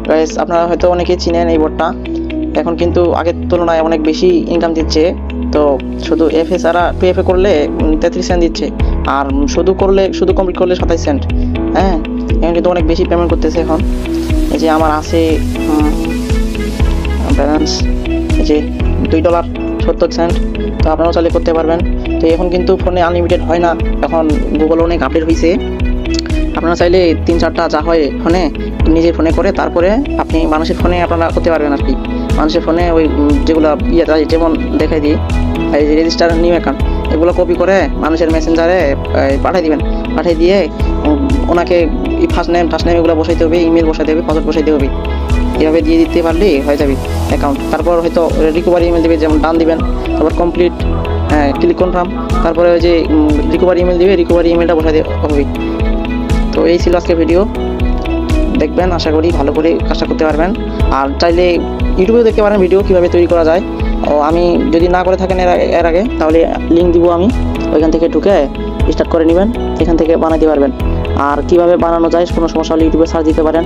Guys আপনারা হয়তো অনেকেই চিনেন এই বোর্ডটা। এখন কিন্তু আগের তুলনায় অনেক বেশি ইনকাম দিচ্ছে। তো শুধু এফএ ছাড়া 2FA করলে 33 সেন্ট দিচ্ছে, আর শুধু কমপ্লিট করলে 27 সেন্ট। হ্যাঁ, এখন কিন্তু অনেক বেশি পেমেন্ট করতেছে এখন। এই যে আমার আছে ব্যালেন্স, এই যে $2.70। তো আপনারাও চাইলে করতে পারবেন। তো এখন কিন্তু ফোনে আনলিমিটেড হয় না, এখন গুগল অনেক আপডেট হয়েছে। আপনারা চাইলে 3-4টা যা হয় ফোনে নিজের ফোনে করে তারপরে আপনি মানুষের ফোনে আপনারা করতে পারবেন আর কি। মানুষের ফোনে ওই যেগুলো যেমন দেখাই দিই, এই যে রেজিস্টার নিউ অ্যাকাউন্ট, এগুলো কপি করে মানুষের মেসেঞ্জারে পাঠিয়ে দিবেন। পাঠিয়ে দিয়ে ওনাকে ফার্স্ট নেম এগুলো বসাইতে হবে, ইমেল বসাইতে হবে, পাসওয়ার্ড বসাইতে হবে। এভাবে দিয়ে দিতে পারলেই হয়ে যাবে অ্যাকাউন্ট। তারপর হয়তো রিকভারি ইমেল দেবে, যেমন ডান দিবেন, তারপর কমপ্লিট, ক্লিক কনফার্ম, তারপরে ওই যে রিকভারি ইমেল দিবে, রিকভারি ইমেলটা বসাই হবে। তো এই ছিল আজকের ভিডিও, দেখবেন, আশা করি ভালো করে কাজটা করতে পারবেন। আর চাইলে ইউটিউবেও দেখতে পারেন ভিডিও কীভাবে তৈরি করা যায়। ও আমি যদি না করে থাকেন এর আগে, তাহলে লিঙ্ক দিব আমি, ওইখান থেকে ঢুকে স্টার্ট করে নেবেন, এখান থেকে বানাতে পারবেন। আর কিভাবে বানানো যায় কোনো সমস্যা হলে ইউটিউবে সার্চ দিতে পারেন।